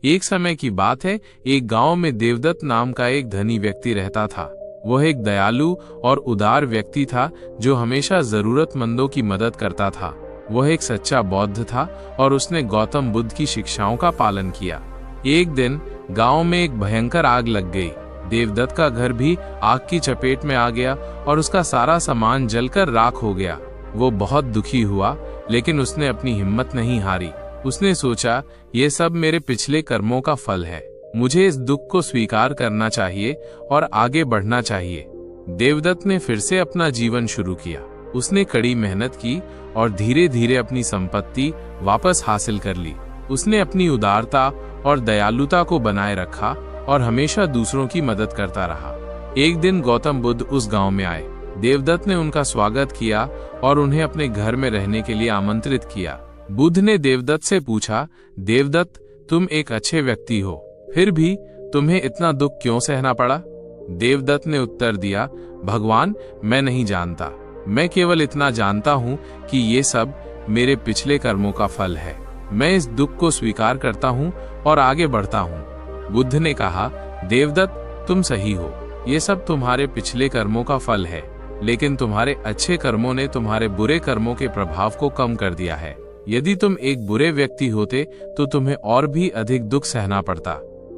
एक समय की बात है, एक गांव में देवदत्त नाम का एक धनी व्यक्ति रहता था। वह एक दयालु और उदार व्यक्ति था जो हमेशा जरूरतमंदों की मदद करता था। वह एक सच्चा बौद्ध था और उसने गौतम बुद्ध की शिक्षाओं का पालन किया। एक दिन गांव में एक भयंकर आग लग गई। देवदत्त का घर भी आग की चपेट में आ गया और उसका सारा सामान जलकर राख हो गया। वो बहुत दुखी हुआ, लेकिन उसने अपनी हिम्मत नहीं हारी। उसने सोचा, ये सब मेरे पिछले कर्मों का फल है। मुझे इस दुख को स्वीकार करना चाहिए और आगे बढ़ना चाहिए। देवदत्त ने फिर से अपना जीवन शुरू किया। उसने कड़ी मेहनत की और धीरे धीरे अपनी संपत्ति वापस हासिल कर ली। उसने अपनी उदारता और दयालुता को बनाए रखा और हमेशा दूसरों की मदद करता रहा। एक दिन गौतम बुद्ध उस गांव में आए। देवदत्त ने उनका स्वागत किया और उन्हें अपने घर में रहने के लिए आमंत्रित किया। बुद्ध ने देवदत्त से पूछा, देवदत्त, तुम एक अच्छे व्यक्ति हो, फिर भी तुम्हें इतना दुख क्यों सहना पड़ा? देवदत्त ने उत्तर दिया, भगवान, मैं नहीं जानता। मैं केवल इतना जानता हूँ कि ये सब मेरे पिछले कर्मों का फल है। मैं इस दुख को स्वीकार करता हूँ और आगे बढ़ता हूँ। बुद्ध ने कहा, देवदत्त, तुम सही हो। ये सब तुम्हारे पिछले कर्मों का फल है, लेकिन तुम्हारे अच्छे कर्मों ने तुम्हारे बुरे कर्मों के प्रभाव को कम कर दिया है। यदि तुम एक बुरे व्यक्ति होते तो तुम्हें और भी अधिक दुख सहना पड़ता।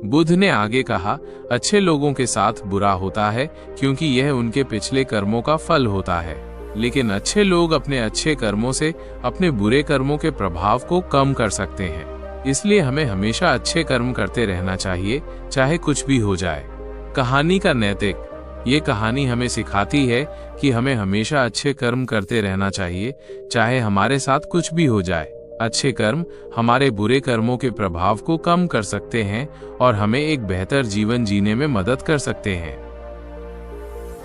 बुद्ध ने आगे कहा, अच्छे लोगों के साथ बुरा होता है क्योंकि यह उनके पिछले कर्मों का फल होता है, लेकिन अच्छे लोग अपने अच्छे कर्मों से अपने बुरे कर्मों के प्रभाव को कम कर सकते हैं। इसलिए हमें हमेशा अच्छे कर्म करते रहना चाहिए, चाहे कुछ भी हो जाए। कहानी का नैतिक। ये कहानी हमें सिखाती है कि हमें हमेशा अच्छे कर्म करते रहना चाहिए, चाहे हमारे साथ कुछ भी हो जाए। अच्छे कर्म हमारे बुरे कर्मों के प्रभाव को कम कर सकते हैं और हमें एक बेहतर जीवन जीने में मदद कर सकते हैं।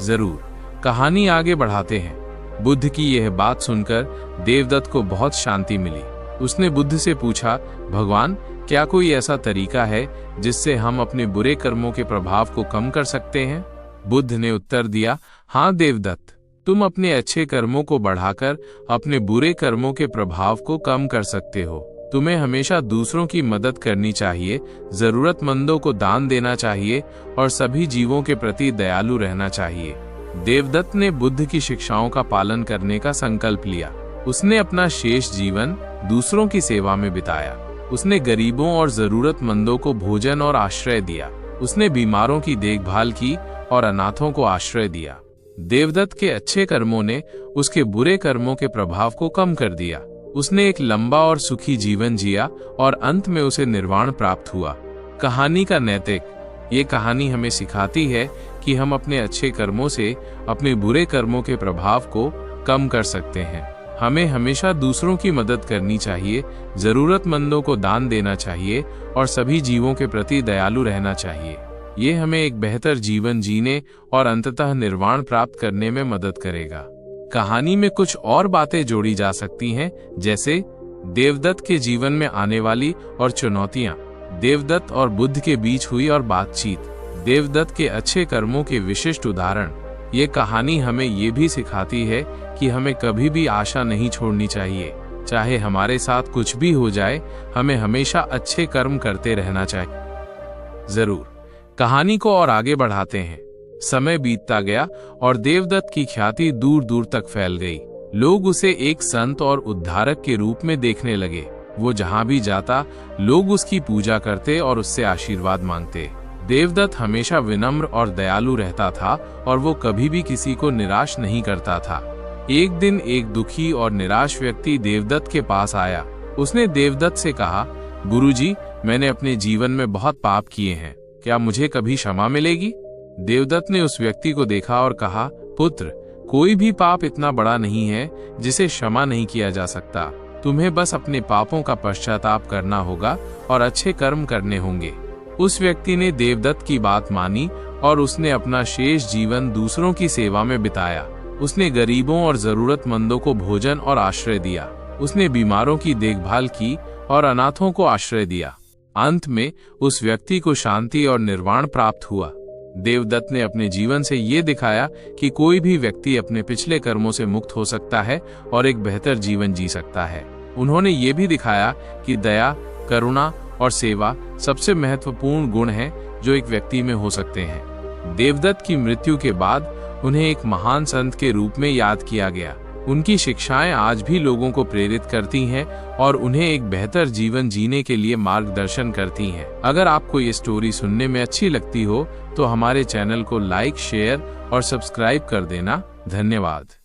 जरूर, कहानी आगे बढ़ाते हैं। बुद्ध की यह बात सुनकर देवदत्त को बहुत शांति मिली। उसने बुद्ध से पूछा, भगवान, क्या कोई ऐसा तरीका है जिससे हम अपने बुरे कर्मों के प्रभाव को कम कर सकते हैं? बुद्ध ने उत्तर दिया, हाँ देवदत्त, तुम अपने अच्छे कर्मों को बढ़ाकर अपने बुरे कर्मों के प्रभाव को कम कर सकते हो। तुम्हें हमेशा दूसरों की मदद करनी चाहिए, जरूरतमंदों को दान देना चाहिए और सभी जीवों के प्रति दयालु रहना चाहिए। देवदत्त ने बुद्ध की शिक्षाओं का पालन करने का संकल्प लिया। उसने अपना शेष जीवन दूसरों की सेवा में बिताया। उसने गरीबों और जरूरतमंदों को भोजन और आश्रय दिया। उसने बीमारों की देखभाल की और अनाथों को आश्रय दिया। देवदत्त के अच्छे कर्मों ने उसके बुरे कर्मों के प्रभाव को कम कर दिया। उसने एक लंबा और सुखी जीवन जिया और अंत में उसे निर्वाण प्राप्त हुआ। कहानी का नैतिक। ये कहानी हमें सिखाती है कि हम अपने अच्छे कर्मों से अपने बुरे कर्मों के प्रभाव को कम कर सकते हैं। हमें हमेशा दूसरों की मदद करनी चाहिए, जरूरतमंदों को दान देना चाहिए और सभी जीवों के प्रति दयालु रहना चाहिए। ये हमें एक बेहतर जीवन जीने और अंततः निर्वाण प्राप्त करने में मदद करेगा। कहानी में कुछ और बातें जोड़ी जा सकती हैं, जैसे देवदत्त के जीवन में आने वाली और चुनौतियां, देवदत्त और बुद्ध के बीच हुई और बातचीत, देवदत्त के अच्छे कर्मों के विशिष्ट उदाहरण। ये कहानी हमें ये भी सिखाती है कि हमें कभी भी आशा नहीं छोड़नी चाहिए। चाहे हमारे साथ कुछ भी हो जाए, हमें हमेशा अच्छे कर्म करते रहना चाहिए। जरूर, कहानी को और आगे बढ़ाते हैं। समय बीतता गया और देवदत्त की ख्याति दूर दूर तक फैल गई। लोग उसे एक संत और उद्धारक के रूप में देखने लगे। वो जहां भी जाता, लोग उसकी पूजा करते और उससे आशीर्वाद मांगते। देवदत्त हमेशा विनम्र और दयालु रहता था और वो कभी भी किसी को निराश नहीं करता था। एक दिन एक दुखी और निराश व्यक्ति देवदत्त के पास आया। उसने देवदत्त से कहा, गुरुजी, मैंने अपने जीवन में बहुत पाप किए हैं, क्या मुझे कभी क्षमा मिलेगी? देवदत्त ने उस व्यक्ति को देखा और कहा, पुत्र, कोई भी पाप इतना बड़ा नहीं है जिसे क्षमा नहीं किया जा सकता। तुम्हें बस अपने पापों का पश्चाताप करना होगा और अच्छे कर्म करने होंगे। उस व्यक्ति ने देवदत्त की बात मानी और उसने अपना शेष जीवन दूसरों की सेवा में बिताया। उसने गरीबों और जरूरतमंदों को भोजन और आश्रय दिया। उसने बीमारों की देखभाल की और अनाथों को आश्रय दिया। अंत में उस व्यक्ति को शांति और निर्वाण प्राप्त हुआ। देवदत्त ने अपने जीवन से ये दिखाया कि कोई भी व्यक्ति अपने पिछले कर्मों से मुक्त हो सकता है और एक बेहतर जीवन जी सकता है। उन्होंने ये भी दिखाया कि दया, करुणा और सेवा सबसे महत्वपूर्ण गुण हैं जो एक व्यक्ति में हो सकते हैं। देवदत्त की मृत्यु के बाद उन्हें एक महान संत के रूप में याद किया गया। उनकी शिक्षाएं आज भी लोगों को प्रेरित करती हैं और उन्हें एक बेहतर जीवन जीने के लिए मार्गदर्शन करती हैं। अगर आपको ये स्टोरी सुनने में अच्छी लगती हो तो हमारे चैनल को लाइक, शेयर और सब्सक्राइब कर देना। धन्यवाद।